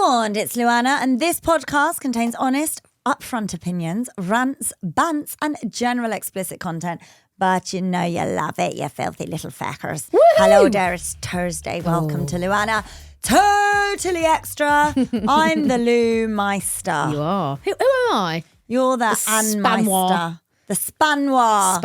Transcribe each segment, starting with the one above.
warned, it's LuAnna, and this podcast contains honest, upfront opinions, rants, bants, and general explicit content. But you know you love it, you filthy little feckers. Hello there, it's Thursday. Welcome to LuAnna. Totally extra. I'm the Lou Meister. You are. Who am I? You're the Anne Meister. The Spanoir.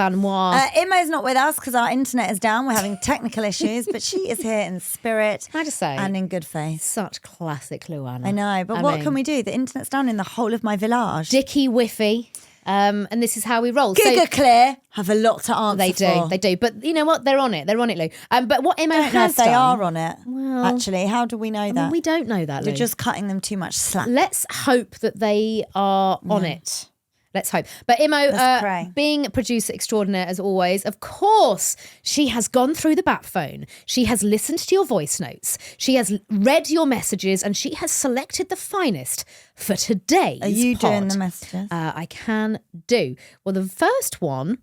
Immo's not with us because our internet is down. We're having technical issues, but she is here in spirit. Can I just say? And in good faith. Such classic LuAnna. I know, but what can we do? The internet's down in the whole of my village. Dicky Whiffy. And this is how we roll. Giga Clear have a lot to answer for. They do. But you know what? They're on it, Lou. But what Immo has know if they done... are on it. Well, actually, how do we know that? We don't know that, Lou. You're just cutting them too much slack. Let's hope that they are on it. Let's hope. But Immo, being producer extraordinaire as always, of course, she has gone through the bat phone. She has listened to your voice notes. She has read your messages and she has selected the finest for today's Are you pod. doing the messages? I can do. Well, the first one,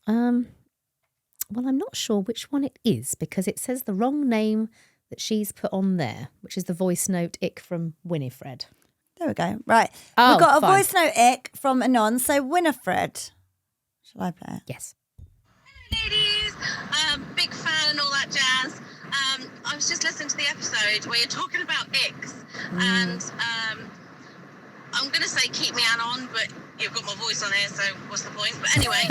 I'm not sure which one it is because it says the wrong name that she's put on there, which is the voice note ick from Winifred. There we go. Right. We've got a voice note ick from Anon. So Winifred. Shall I play it? Yes. Hello ladies. Big fan and all that jazz. I was just listening to the episode where you're talking about icks. And I'm going to say keep me Anon, but you've got my voice on here, so what's the point? But anyway,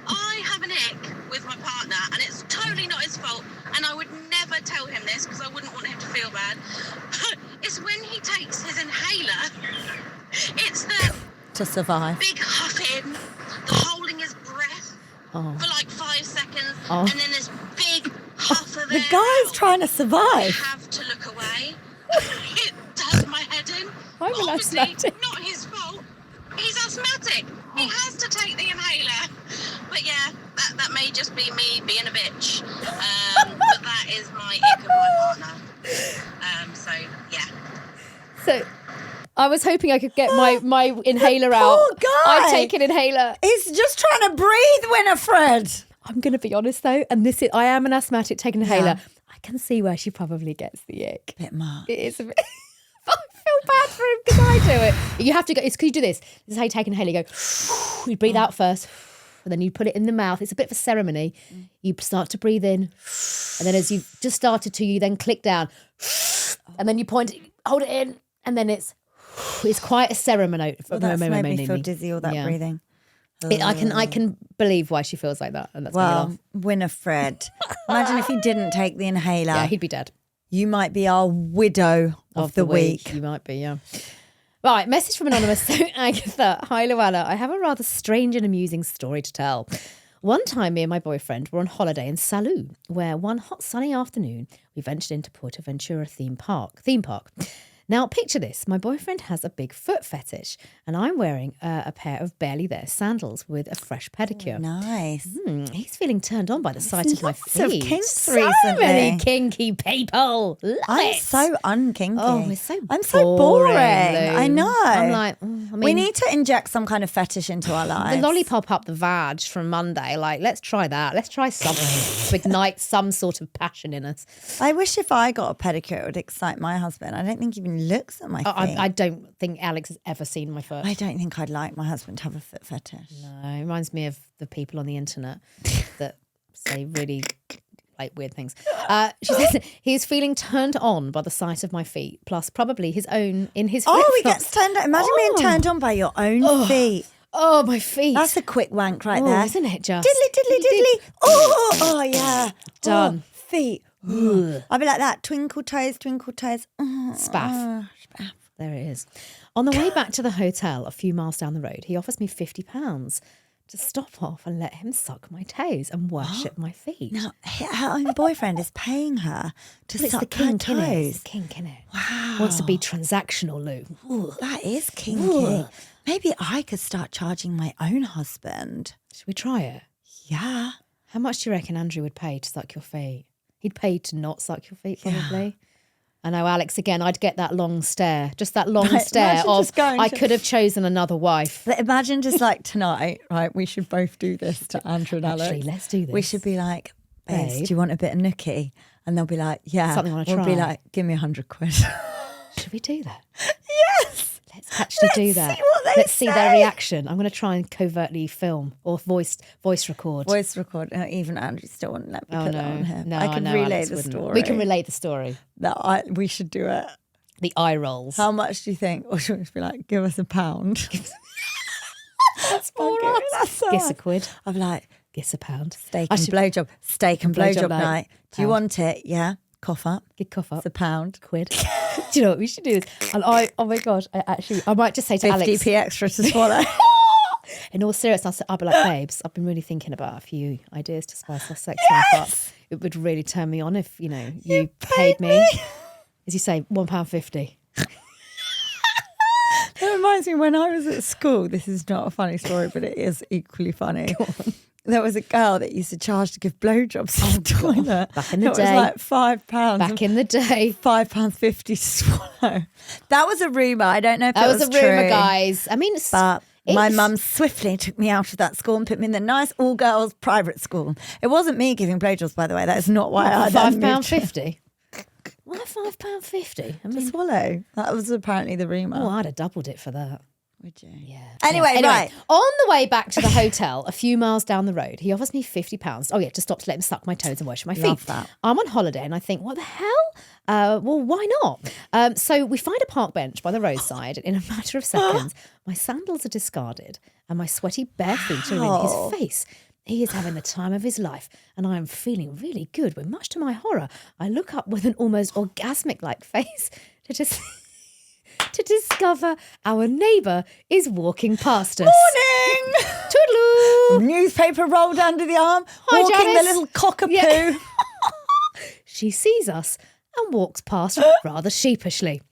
I have an ick with my partner and it's totally not his fault. And I would never tell him this because I wouldn't want him to feel bad. It's when he takes his inhaler. It's the to survive. Big huffing, the holding his breath for like 5 seconds, and then this big huff of air. The guy's trying to survive. I have to look away. It does my head in. I'm an Obviously, asthmatic. not his fault. He's asthmatic. He has to take the inhaler. But yeah, that may just be me being a bitch. But that is my ick of my partner. So yeah. So I was hoping I could get my inhaler out. Poor guy. I've taken inhaler. He's just trying to breathe, Winifred. I'm going to be honest though, and I am an asthmatic taking inhaler. Yeah. I can see where she probably gets the ick. Bit much. It is a bit. I feel bad for him because I do it. You have to go. It's because you do this. This is how you take an inhaler. You go. You breathe out first, and then you put it in the mouth. It's a bit of a ceremony. You start to breathe in, and then as you've just started to, you then click down, and then you point, hold it in, and then it's quite a ceremony. Well, that's made me feel dizzy, all that breathing. I can believe why she feels like that, and that's made me laugh. Winifred, imagine if you didn't take the inhaler. Yeah, he'd be dead. You might be our widow of the week. You might be, yeah. Right, message from Anonymous. So, Agatha, hi LuAnna. I have a rather strange and amusing story to tell. One time, me and my boyfriend were on holiday in Salou, where one hot sunny afternoon, we ventured into Portaventura theme park. Now, picture this. My boyfriend has a big foot fetish, and I'm wearing a pair of barely there sandals with a fresh pedicure. Nice. He's feeling turned on by the sight of my feet. Lots of kinks so recently. many kinky people. I'm so unkinky. Oh, it's so I'm so boring. Lou. I know. I'm like, we need to inject some kind of fetish into our lives. The lollipop up the vag from Monday. Like, let's try that. Let's try something to ignite some sort of passion in us. I wish if I got a pedicure, it would excite my husband. I don't think he even looks at my feet. I don't think Alex has ever seen my foot. I don't think I'd like my husband to have a foot fetish. No, it reminds me of the people on the internet that say really like weird things. She says he's feeling turned on by the sight of my feet, plus probably his own in his flip-flops. Oh, he gets turned on. Imagine being turned on by your own feet. Oh, my feet. That's a quick wank right there. Isn't it just? Diddly. Oh, yeah. Done. Feet. I'll be like that. Twinkle toes. Spaff. There it is. On the way back to the hotel, a few miles down the road, he offers me £50 to stop off and let him suck my toes and worship my feet. Now, her own boyfriend is paying her to suck the kink, her toes. It's the kink, innit? Wow. Wants to be transactional, Lou. Ooh, that is kinky. Maybe I could start charging my own husband. Should we try it? Yeah. How much do you reckon Andrew would pay to suck your feet? He'd pay to not suck your feet, probably. Yeah. I know, Alex, again, I'd get that long stare. Just that long stare of, I could have chosen another wife. But imagine just like tonight, right? We should both do this to Andrew and Alex. Actually, let's do this. We should be like, babes, do you want a bit of nookie? And they'll be like, yeah. Something I want to We'll try. be like, give me £100. Should we do that? Yes. Let's actually do that. See what they Let's see their say. reaction. I'm going to try and covertly film or voice record. Voice record. Even Andrew still wouldn't let me put that on him. No, I can know relay Alex the wouldn't. story. We can relay the story. We should do it. The eye rolls. How much do you think? Or should we just be like, give us £1? That's for Okay, us. that's all Guess a right. quid. I'm like, Guess a pound. steak and blowjob. Steak and blowjob night. Do you Pound. want it? Yeah. Cough up. Good cough up. It's £1. Quid. Do you know what we should do? And oh my gosh, I might just say to Alex, 50p extra to swallow. in all seriousness, I'll be like, babes, I've been really thinking about a few ideas to spice our sex life up. It would really turn me on if, you paid me. As you say, £1.50. That reminds me, when I was at school, this is not a funny story, but it is equally funny. There was a girl that used to charge to give blowjobs in the toilet. Back in the it day. was like £5. Back in the day. £5.50 to swallow. That was a rumour. I don't know if That it was a true, rumour, guys. I mean, But my it's- mum swiftly took me out of that school and put me in the nice all-girls private school. It wasn't me giving blowjobs, by the way. That is not why I then moved to- £5.50. Why £5.50? I to mean, swallow. That was apparently the rumour. oh, I'd have doubled it for that. Would you? Yeah. Anyway, right. On the way back to the hotel, a few miles down the road, he offers me £50. Oh yeah, to stop to let him suck my toes and wash my feet. Love that. I'm on holiday and I think, what the hell? Well, why not? So we find a park bench by the roadside. In a matter of seconds, my sandals are discarded and my sweaty bare feet are in his face. He is having the time of his life and I am feeling really good when, much to my horror, I look up with an almost orgasmic-like face to discover our neighbour is walking past us. Morning! Toodaloo! Newspaper rolled under the arm, Hi, walking the Janice. little cockapoo. Yeah. She sees us and walks past rather sheepishly.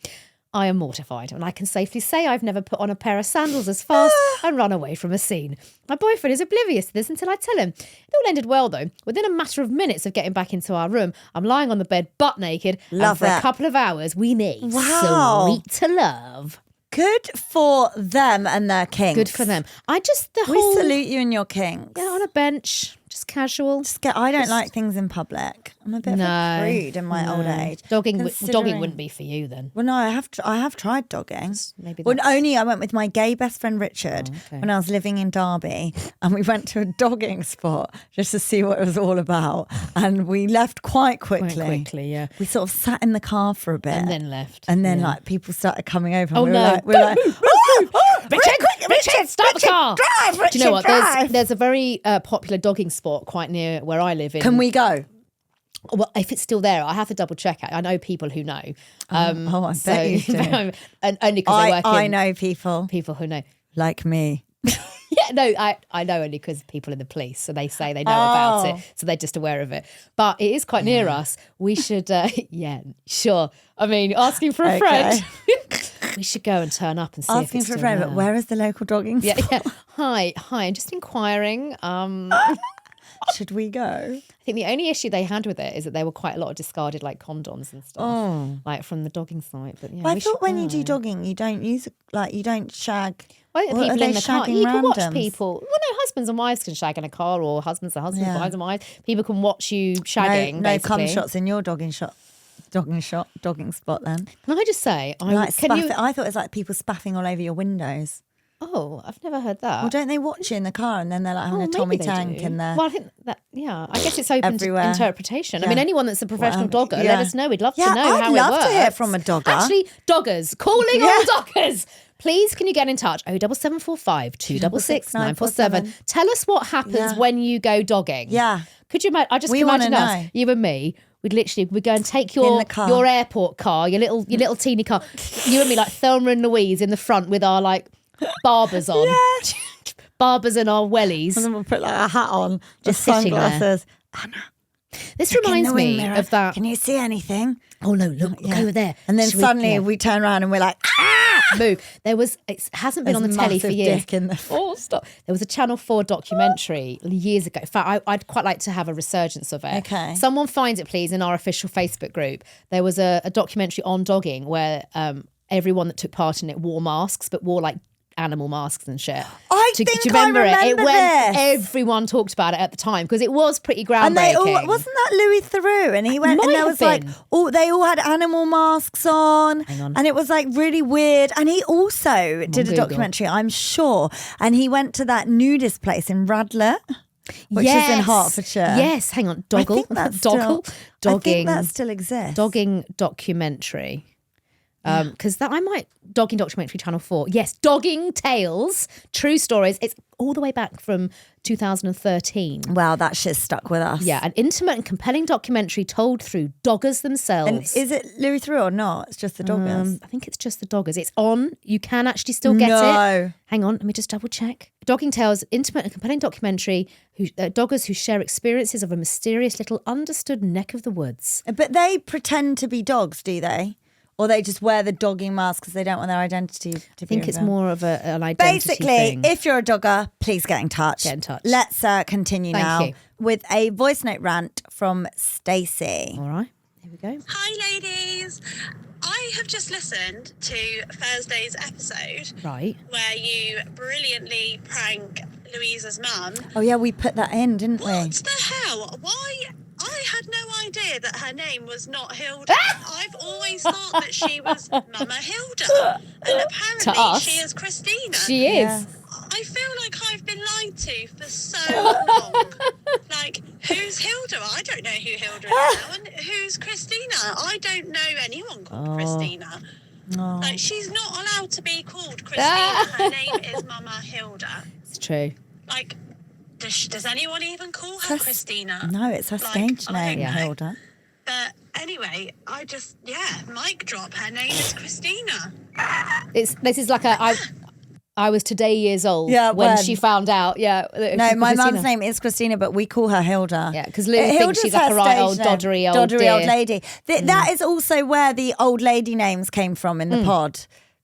I am mortified, and I can safely say I've never put on a pair of sandals as fast and run away from a scene. My boyfriend is oblivious to this until I tell him. It all ended well, though. Within a matter of minutes of getting back into our room, I'm lying on the bed butt naked, Love and for that. a couple of hours, we made Wow. sweet to love. Good for them and their kings. Good for them. I just, the We whole... salute you and your kings. Yeah, on a bench, just casual. I don't like things in public. I'm a bit of a prude in my old age. Dogging Considering- wouldn't be for you then. Well, no, I have tried dogging. Maybe Well, that's- only I went with my gay best friend Richard when I was living in Derby, and we went to a dogging spot just to see what it was all about, and we left quite quickly. Quite quickly, yeah. We sort of sat in the car for a bit, And then left. and then Yeah. like people started coming over. And Oh, we no. were like, Richard, stop the car. drive, Richard, Do you know what? drive. There's a very popular dogging spot quite near where I live. Can we go? Well, if it's still there, I have to double check it. I know people who know. I bet you do. And only because I work I in know people people who know. like me. Yeah, no, I know only because people in the police, so they say they know about it, so they're just aware of it. But it is quite near us. We should, yeah, sure. I mean, asking for a friend. We should go and turn up and see if Asking it's for a still friend, there. but where is the local dogging Yeah, spot? yeah. Hi, I'm just inquiring. Should we go? I think the only issue they had with it is that there were quite a lot of discarded like condoms and stuff, like from the dogging site. But yeah, But I we thought should when you go. do dogging, you don't use you don't shag. Well, the What, are people they in the car, shagging you can watch randoms? people. Well, no, husbands and wives can shag in a car, or husbands and husbands, Yeah. wives and wives. People can watch you shagging. No basically. cum shots in your dogging spot then. Can I just say, Like can you? I thought it was like people spaffing all over your windows. Oh, I've never heard that. Well, don't they watch you in the car and then they're like having a maybe Tommy they Tank do. in there? Well, I think that, yeah, I guess it's open Everywhere. to interpretation. I Yeah. mean, anyone that's a professional Whatever. dogger, Yeah. let us know. We'd love Yeah, to know I'd how love it works. to hear from a dogger. Actually, doggers, calling Yeah. all doggers. Please, can you get in touch? 07745 266 947. Tell us what happens Yeah. when you go dogging. Yeah. Could you imagine? I just We can imagine wanna us, know. you and me. We'd go and take In your the car. your airport car, your little teeny car. You and me, like Thelma and Louise, in the front with our like barbers on. Barbers and our wellies. And then we'll put like a hat on, Just with sitting there. sunglasses. Anna, This look in reminds the wing me mirror. of that. Can you see anything? Oh no, look over there. And then Should we- suddenly yeah. we turn around and we're like, move. It hasn't been on the There's telly for massive years. dick in the- Oh, stop. There was a Channel 4 documentary years ago. In fact, I'd quite like to have a resurgence of it. Okay. Someone find it, please, in our official Facebook group. There was a documentary on dogging where everyone that took part in it wore masks, but wore like animal masks and shit. I remember it? this. Everyone talked about it at the time because it was pretty groundbreaking. And they all, wasn't that Louis Theroux? And he went, Might and there have was like, been. they all had animal masks on. Hang on. And it was like really weird. And he also did a Google. documentary, I'm sure. And he went to that nudist place in Radlett, which is in Hertfordshire. Yes, hang on. I think that's Doggle. still, Dogging. I think that still exists. Dogging documentary. Because Dogging documentary Channel 4. Yes, Dogging Tales, True Stories. It's all the way back from 2013. Wow, that shit stuck with us. Yeah, an intimate and compelling documentary told through doggers themselves. And is it Louis Theroux or not? It's just the doggers. I think it's just the doggers. It's on. You can actually still get it. Hang on, let me just double check. Dogging Tales, intimate and compelling documentary, doggers who share experiences of a mysterious little understood neck of the woods. But they pretend to be dogs, do they? Or they just wear the dogging mask because they don't want their identity to be I think it's revealed? more of an identity Basically, thing. if you're a dogger, please get in touch. Get in touch. Let's continue Thank now you. with a voice note rant from Stacey. All right, here we go. Hi, ladies. I have just listened to Thursday's episode Right. where you brilliantly prank Louisa's mum. Oh yeah, we put that in, didn't we? What the hell? Why? I had no idea that her name was not Hilda. I've always thought that she was Mama Hilda. And apparently us. she is Christina. She is. Yeah. I feel like I've been lied to for so long. Like, who's Hilda? I don't know who Hilda is now. And who's Christina? I don't know anyone called Christina. Oh. Like, she's not allowed to be called Christina. Her name is Mama Hilda. It's true. Like, does anyone even call her Christina? No, it's her stage I name, don't know. Hilda. But anyway, mic drop. Her name is Christina. This is like I was today years old Yeah, when when? she found out. Yeah. No, my Christina. mum's name is Christina, but we call her Hilda. Yeah, because Lou thinks she's like her a right stage old name. doddery old old dear. lady. That is also where the old lady names came from in the pod.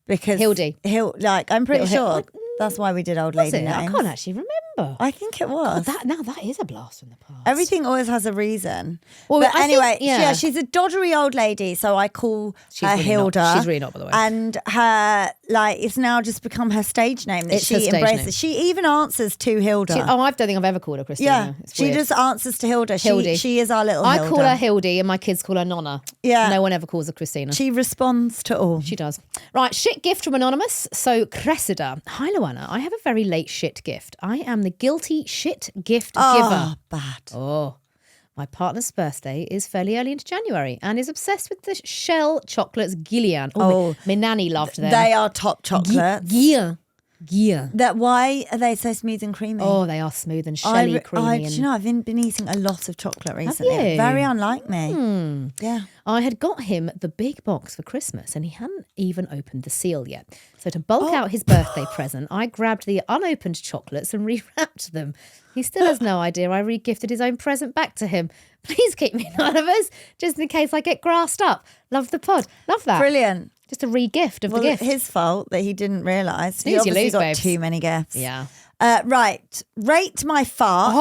Because Hildy. I'm pretty Little sure that's why we did old Was lady it? I names. can't actually remember. I think it was. That is a blast from the past. Everything always has a reason. Well, but I think- anyway, yeah. she's a doddery old lady, so I call She's her really Hilda. not. She's really not, by the way. And her, it's now just become her stage name that It's her she stage embraces. name. She even answers to Hilda. I don't think I've ever called her Christina. yeah, It's she weird. just answers to Hilda. Hildy. She is our little I Hilda. call her Hildy and my kids call her Nonna. Yeah. No one ever calls her Christina. She responds to all. She does. Right, shit gift from Anonymous. So, Cressida. Hi, LuAnna. I have a very late shit gift. I am the guilty shit gift giver. Bad. Oh, my partner's birthday is fairly early into January and is obsessed with the shell chocolates Gillian. My nanny loved them. They are top chocolates. Gillian. Why are they so smooth and creamy? Oh, they are smooth and shelly creamy. do you know, I've been eating a lot of chocolate recently. you? Very unlike me. Yeah. I had got him the big box for Christmas and he hadn't even opened the seal yet. So to bulk out his birthday present, I grabbed the unopened chocolates and rewrapped them. He still has no idea I re-gifted his own present back to him. Please keep me anonymous, just in case I get grassed up. Love the pod. Love that. Brilliant. Just a re-gift of Well, the gift. his fault that he didn't realise. He Snooze, you obviously lose, got babes. too many gifts. Yeah. Right. Rate my fart.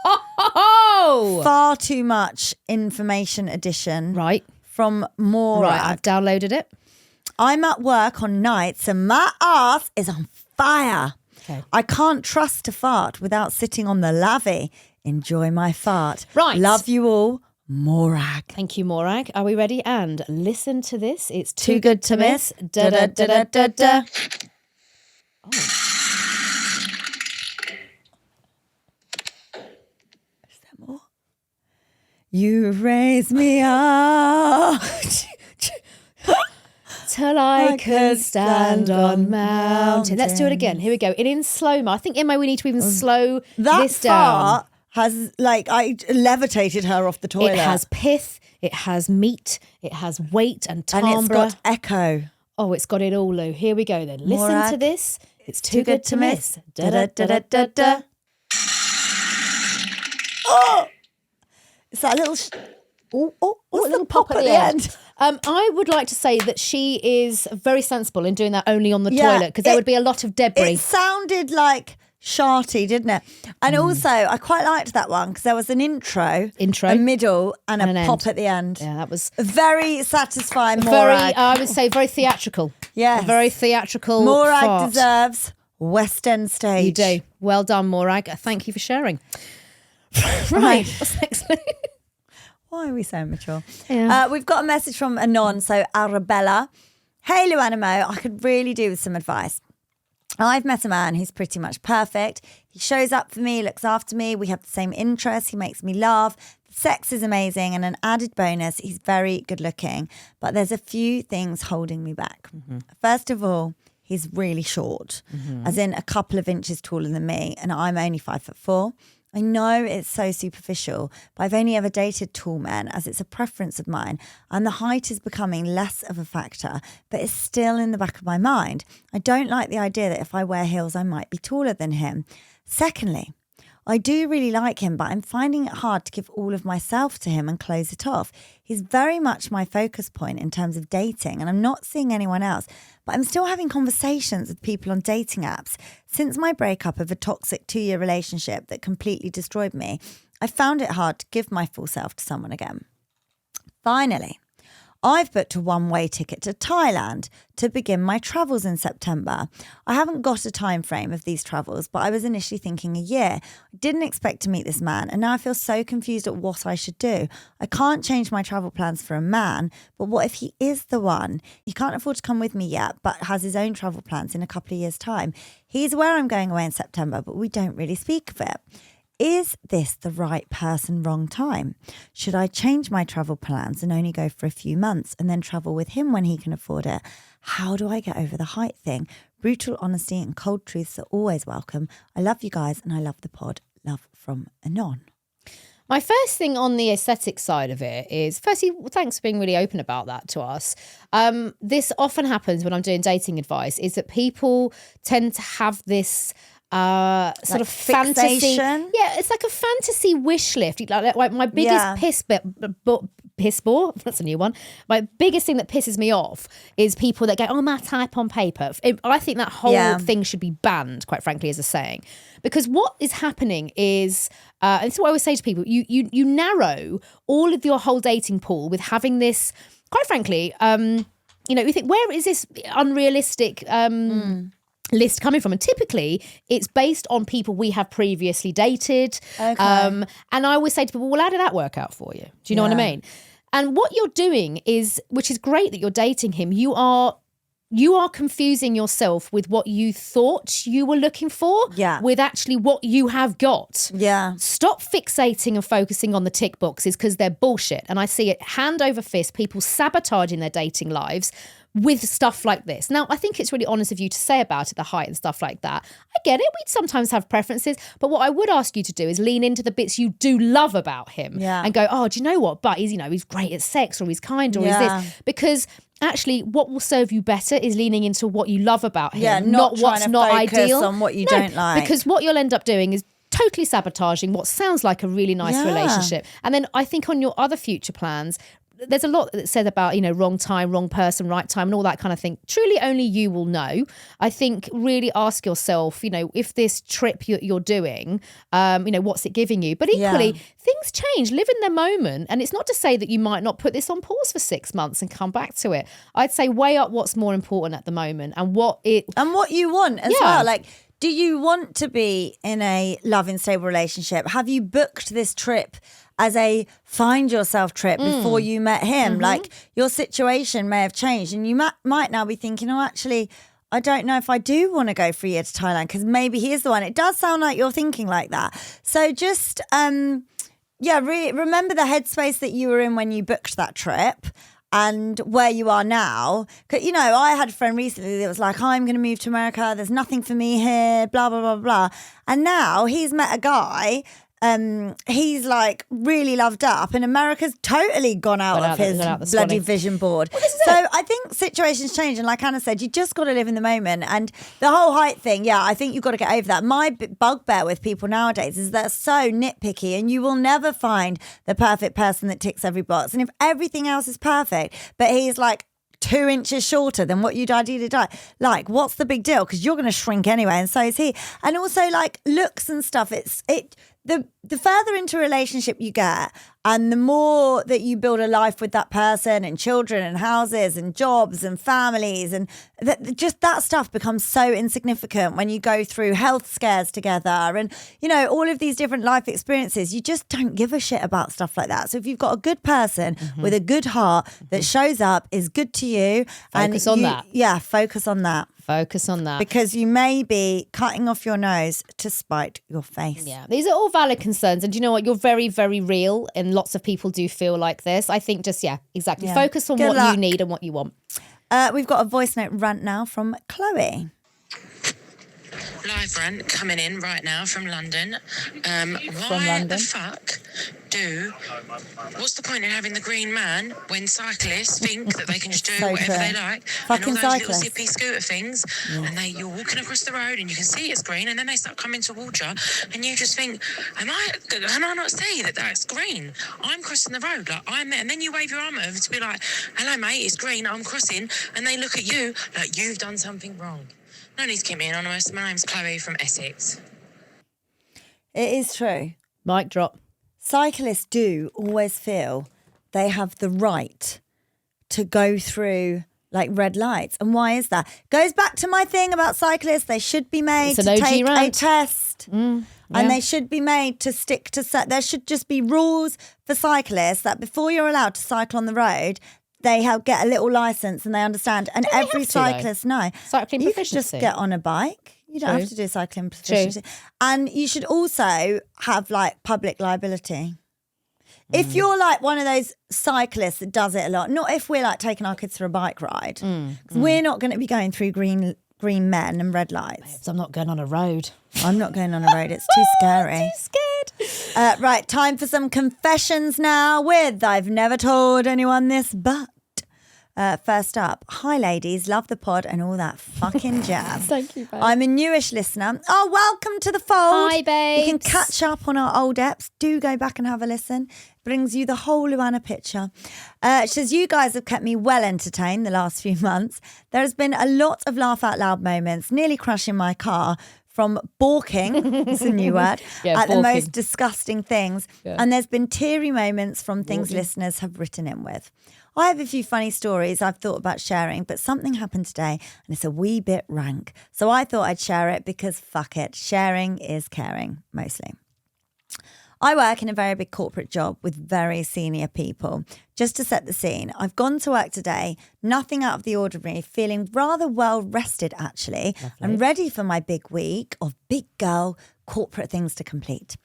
Oh! Far too much information addition. Right. From Morag. Right, I've downloaded it. I'm at work on nights and my ass is on fire. Okay. I can't trust to fart without sitting on the lavvy. Enjoy my fart. Right. Love you all. Morag. Thank you, Morag. Are we ready? And listen to this. It's too good to miss. Da da da da da da. Is there more? You raise me up till I can stand on mountain. Let's do it again. Here we go. In slow-mo. I think, Emma, we need to even slow That this down. fart has, I levitated her off the toilet. It has pith, it has meat, it has weight and and timbre. it's got echo. Oh, it's got it all, Lou. Here we go then. Listen Morag. to this. It's too good to miss. Da da da da da da. Oh! It's that little... what's the pop at the end? I would like to say that she is very sensible in doing that only on the Yeah, toilet because there would be a lot of debris. It sounded like sharty, didn't it? And also, I quite liked that one because there was an intro, a middle, and a pop at the end. Yeah, that was very satisfying. Very, Morag. I would say, very theatrical. Yes. A very theatrical Morag fart. deserves West End stage. You do. Well done, Morag. Thank you for sharing. Right. What's next? Why are we so mature? Yeah. We've got a message from Anon, so Arabella. Hey, LuAnna Mo, I could really do with some advice. I've met a man who's pretty much perfect. He shows up for me, looks after me. We have the same interests. He makes me laugh. The sex is amazing. And an added bonus, he's very good looking. But there's a few things holding me back. Mm-hmm. First of all, he's really short, as in a couple of inches taller than me. And I'm only 5'4". I know it's so superficial, but I've only ever dated tall men as it's a preference of mine, and the height is becoming less of a factor, but it's still in the back of my mind. I don't like the idea that if I wear heels, I might be taller than him. Secondly, I do really like him, but I'm finding it hard to give all of myself to him and close it off. He's very much my focus point in terms of dating, and I'm not seeing anyone else, but I'm still having conversations with people on dating apps. Since my breakup of a toxic 2-year relationship that completely destroyed me, I found it hard to give my full self to someone again. Finally, I've booked a one-way ticket to Thailand to begin my travels in September. I haven't got a time frame of these travels, but I was initially thinking a year. I didn't expect to meet this man, and now I feel so confused at what I should do. I can't change my travel plans for a man, but what if he is the one? He can't afford to come with me yet, but has his own travel plans in a couple of years' time. He's aware I'm going away in September, but we don't really speak of it. Is this the right person, wrong time? Should I change my travel plans and only go for a few months and then travel with him when he can afford it? How do I get over the height thing? Brutal honesty and cold truths are always welcome. I love you guys and I love the pod. Love from Anon. My first thing on the aesthetic side of it is, firstly, thanks for being really open about that to us. This often happens when I'm doing dating advice, is that people tend to have this sort of fantasy. Fixation? Yeah, it's like a fantasy wish list. Like my biggest piss bore, that's a new one. My biggest thing that pisses me off is people that go, oh, my type on paper. I think that whole thing should be banned, quite frankly, as a saying. Because what is happening is, and this is what I always say to people, you narrow all of your whole dating pool with having this, quite frankly, you think, where is this unrealistic list coming from? And typically it's based on people we have previously dated. Okay. And I always say to people, well, how did that work out for you? Do you know what I mean? And what you're doing is, which is great that you're dating him, you are confusing yourself with what you thought you were looking for with actually what you have got. Yeah. Stop fixating and focusing on the tick boxes because they're bullshit. And I see it hand over fist, people sabotaging their dating lives with stuff like this. Now, I think it's really honest of you to say about it, the height and stuff like that. I get it. We sometimes have preferences. But what I would ask you to do is lean into the bits you do love about him and go, oh, do you know what? But he's great at sex, or he's kind, or he's this. Because actually, what will serve you better is leaning into what you love about him, not what's not ideal. On what you don't like. Because what you'll end up doing is totally sabotaging what sounds like a really nice relationship. And then I think on your other future plans, there's a lot that's said about, wrong time, wrong person, right time, and all that kind of thing. Truly only you will know. I think really ask yourself, if this trip you're doing, what's it giving you? But equally, things change. Live in the moment. And it's not to say that you might not put this on pause for 6 months and come back to it. I'd say weigh up what's more important at the moment and what you want as well. Like, do you want to be in a loving, stable relationship? Have you booked this trip as a find yourself trip before you met him? Like, your situation may have changed and you might now be thinking, oh, actually, I don't know if I do want to go for a year to Thailand because maybe he is the one. It does sound like you're thinking like that. So just, remember the headspace that you were in when you booked that trip and where you are now. I had a friend recently that was like, I'm going to move to America. There's nothing for me here, blah, blah, blah, blah. And now he's met a guy. He's like really loved up, and America's totally gone out of his bloody vision board. So I think situations change, and like Anna said, you just got to live in the moment. And the whole height thing, I think you've got to get over that. My bugbear with people nowadays is they're so nitpicky, and you will never find the perfect person that ticks every box. And if everything else is perfect, but he's like 2 inches shorter than what you'd ideally like. What's the big deal? Because you're going to shrink anyway, and so is he. And also, like, looks and stuff. The further into a relationship you get, and the more that you build a life with that person, and children and houses and jobs and families, and just that stuff becomes so insignificant when you go through health scares together and, you know, all of these different life experiences. You just don't give a shit about stuff like that. So if you've got a good person with a good heart that shows up, is good to you. Focus on that. Yeah, focus on that. Focus on that. Because you may be cutting off your nose to spite your face. Yeah, these are all valid concerns. And do you know what? You're very, very real. And lots of people do feel like this. I think just, exactly. Yeah. Focus on Good what luck. you need and what you want. We've got a voice note rant now from Chloe. Live rant coming in right now from London. Why the fuck what's the point in having the green man when cyclists think that they can just do So whatever true. they like? Fucking and all those cyclists. little zippy scooter things, and you're walking across the road and you can see it's green, and then they start coming towards you, and you just think, can I not see that that's green? I'm crossing the road, like I'm there, and then you wave your arm over to be like, hello mate, it's green, I'm crossing, and they look at you like you've done something wrong. No need to keep me anonymous. My name's Chloe from Essex. It is true. Mic drop. Cyclists do always feel they have the right to go through like red lights. And why is that? Goes back to my thing about cyclists. They should be made It's to an OG take a rant. test. And they should be made to stick to there should just be rules for cyclists that before you're allowed to cycle on the road, they get a little license and they understand. And Don't they every have to, though? cyclist knows. Cycling You could just proficiency. get on a bike. You don't True. have to do cycling proficiency. And you should also have like public liability. If you're like one of those cyclists that does it a lot, not if we're like taking our kids for a bike ride, because we're not going to be going through green men and red lights. So I'm not going on a road. I'm not going on a road. It's too scary. Scared. Right, time for some confessions now with I've never told anyone this, but first up, hi ladies, love the pod and all that fucking jazz. Thank you, babe. I'm a newish listener. Oh, welcome to the fold. Hi, babes. You can catch up on our old eps. Do go back and have a listen. Brings you the whole LuAnna picture. She says, you guys have kept me well entertained the last few months. There has been a lot of laugh out loud moments, nearly crashing my car from balking, it's a new word, at the balking. most disgusting things. And there's been teary moments from things listeners have written in with. I have a few funny stories I've thought about sharing, but something happened today and it's a wee bit rank. So I thought I'd share it because fuck it, sharing is caring, mostly. I work in a very big corporate job with very senior people. Just to set the scene, I've gone to work today, nothing out of the ordinary, feeling rather well rested actually, and ready for my big week of big girl corporate things to complete.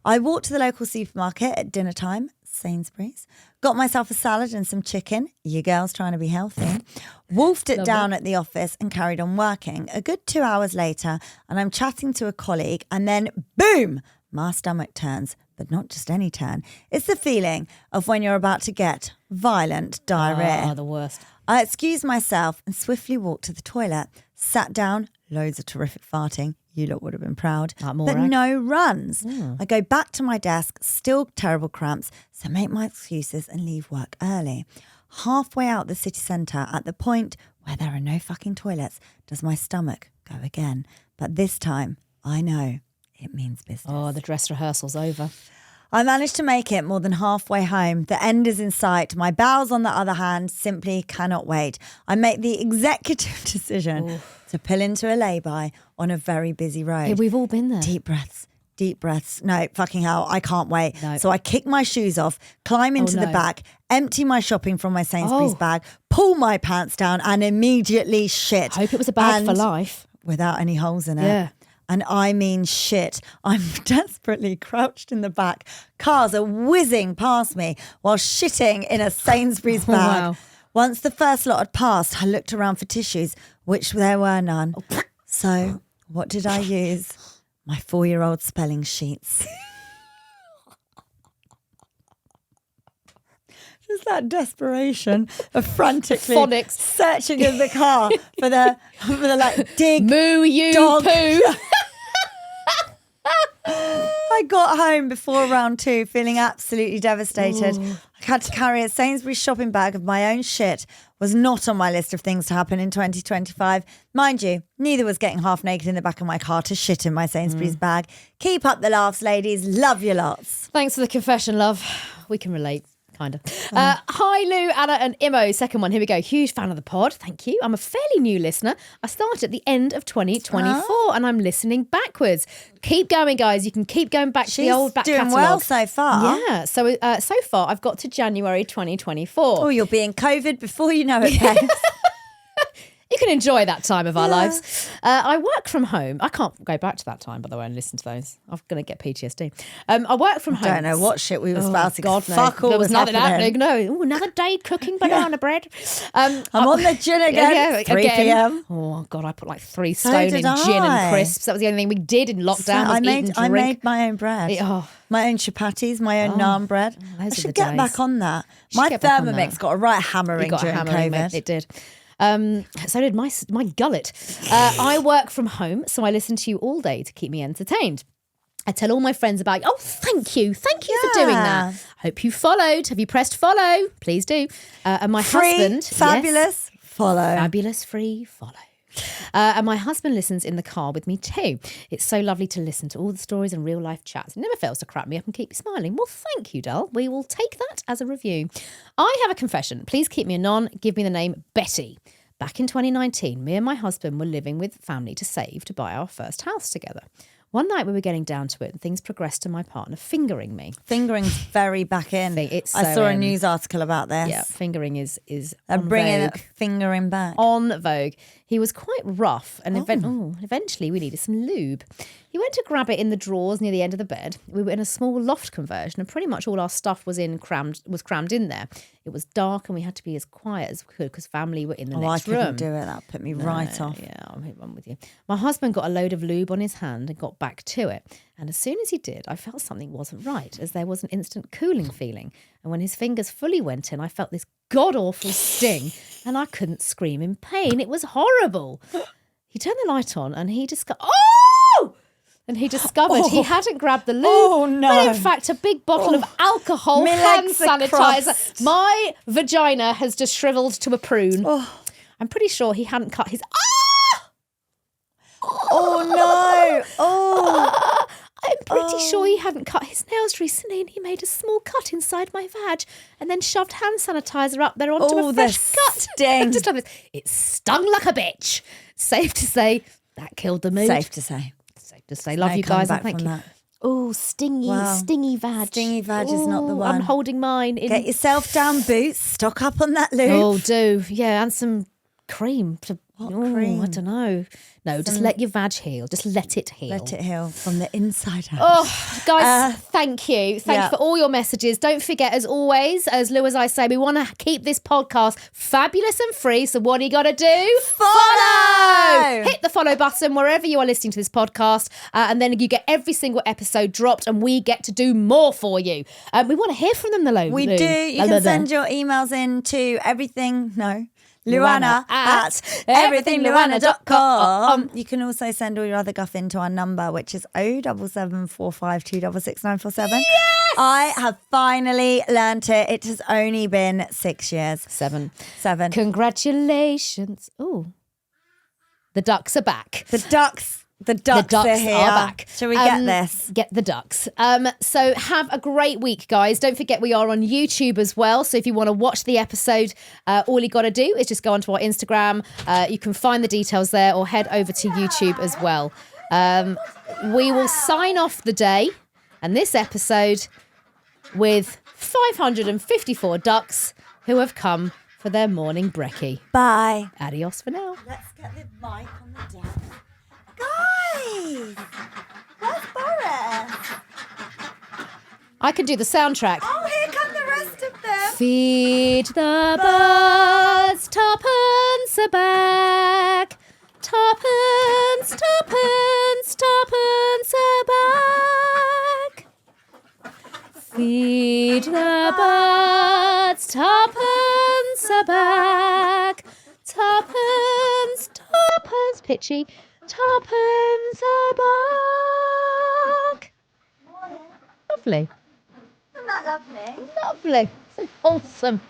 I walked to the local supermarket at dinner time, Sainsbury's, got myself a salad and some chicken, you girls trying to be healthy, wolfed it down at the office and carried on working. A good 2 hours later, and I'm chatting to a colleague, and then boom, my stomach turns, but not just any turn. It's the feeling of when you're about to get violent diarrhea. Oh, the worst. I excused myself and swiftly walked to the toilet, sat down, loads of terrific farting. You lot would have been proud. But no runs. I go back to my desk, still terrible cramps, so make my excuses and leave work early. Halfway out the city centre, at the point where there are no fucking toilets, does my stomach go again. But this time, I know it means business. Oh, the dress rehearsal's over. I managed to make it more than halfway home. The end is in sight. My bowels, on the other hand, simply cannot wait. I make the executive decision to pull into a lay-by on a very busy road. Yeah, we've all been there. Deep breaths. No, fucking hell, I can't wait. No. So I kick my shoes off, climb into the no. back, empty my shopping from my Sainsbury's bag, pull my pants down and immediately shit. I hope it was a bag for life. Without any holes in it. Yeah. And I mean shit. I'm desperately crouched in the back. Cars are whizzing past me while shitting in a Sainsbury's bag. Wow. Once the first lot had passed, I looked around for tissues, which there were none. So what did I use? My 4-year-old spelling sheets. Just that desperation of frantically Phonics. searching in the car for the like dig Moo, you, dog. poo. I I got home before round 2 feeling absolutely devastated. I had to carry a Sainsbury shopping bag of my own shit. Was not on my list of things to happen in 2025. Mind you, neither was getting half naked in the back of my car to shit in my Sainsbury's bag. Keep up the laughs, ladies. Love you lots. Thanks for the confession, love. We can relate. Kind of. Hi, Lou, Anna, and Imo. Second one. Here we go. Huge fan of the pod. Thank you. I'm a fairly new listener. I started at the end of 2024 and I'm listening backwards. Keep going, guys. You can keep going back to the old back catalogue. She's doing well so far. Yeah. So far, I've got to January 2024. Oh, you'll be in COVID before you know it, babes. You can enjoy that time of our lives. I work from home. I can't go back to that time, by the way, and listen to those. I'm going to get PTSD. I work from home. I don't know what shit we were spouting. God, no. Fuck all there was nothing happening. No. Ooh, another day cooking banana bread. I'm on the gin again. 3 p.m. Oh, God, I put like 3 stone in did gin I. and crisps. That was the only thing we did in lockdown. I made my own bread. My own chapatis, my own naan bread. I should get back on that. My Thermomix got a right hammering during COVID. It did. So did my gullet. I work from home, so I listen to you all day to keep me entertained. I tell all my friends about you. Oh, thank you for doing that. Hope you followed. Have you pressed follow? Please do. And my husband, fabulous, follow. Fabulous, free, follow. And my husband listens in the car with me too. It's so lovely to listen to all the stories and real life chats. It never fails to crack me up and keep me smiling. Well, thank you, Dull. We will take that as a review. I have a confession. Please keep me anon. Give me the name Betty. Back in 2019, me and my husband were living with family to save to buy our first house together. One night we were getting down to it and things progressed to my partner fingering me. Fingering's very back in. I saw a news article about this. Yeah, fingering is on bringing Vogue. Fingering back. On Vogue. He was quite rough and eventually we needed some lube. He went to grab it in the drawers near the end of the bed. We were in a small loft conversion and pretty much all our stuff was crammed in there. It was dark and we had to be as quiet as we could because family were in the next room. I couldn't do it. That put me right off. Yeah, I'm with you. My husband got a load of lube on his hand and got back to it. And as soon as he did, I felt something wasn't right as there was an instant cooling feeling. And when his fingers fully went in, I felt this god-awful sting and I couldn't scream in pain. It was horrible. He turned the light on and he discovered... Oh! And he discovered he hadn't grabbed the lube. Oh, no. But in fact, a big bottle of alcohol hand sanitizer. My vagina has just shriveled to a prune. I'm pretty sure he hadn't cut his... Oh, no. Oh. I'm pretty sure he hadn't cut his nails recently and he made a small cut inside my vag and then shoved hand sanitizer up there onto a fresh cut. Sting. Just it stung like a bitch. Safe to say, that killed the mood. Safe to say. Love you guys and thank you. Oh, stingy vag. Stingy vag is not the one. I'm holding mine. Get yourself down, Boots. Stock up on that lube. Oh, do. Yeah, and some cream. Cream? I don't know. No, just let your vag heal. Just let it heal. Let it heal from the inside out. Oh, guys, thank you. Thank you for all your messages. Don't forget, as always, as Lou, as I say, we want to keep this podcast fabulous and free. So what do you got to do? Follow! Hit the follow button wherever you are listening to this podcast. And then you get every single episode dropped and we get to do more for you. We want to hear from them, Lou. We do. You can send your emails in to LuAnna at everythingluanna.com. You can also send all your other guff into our number, which is 07745266947. Yes! I have finally learnt it. It has only been 6 years. 7. Congratulations. Ooh. The ducks are back. The ducks are here. Back. Shall we get this? Get the ducks. So have a great week, guys. Don't forget we are on YouTube as well. So if you want to watch the episode, all you got to do is just go onto our Instagram. You can find the details there or head over to YouTube as well. We will sign off the day and this episode with 554 ducks who have come for their morning brekkie. Bye. Adios for now. Let's get the mic on the deck. Guys, where's Boris? I can do the soundtrack. Oh, here come the rest of them. Feed the birds, tuppence a bag. Tuppence, tuppence, tuppence a bag. Feed the birds, tuppence a bag. Tuppence, tuppence, pitchy. Tuppence a bag. lovely. Isn't that lovely? Lovely. So wholesome.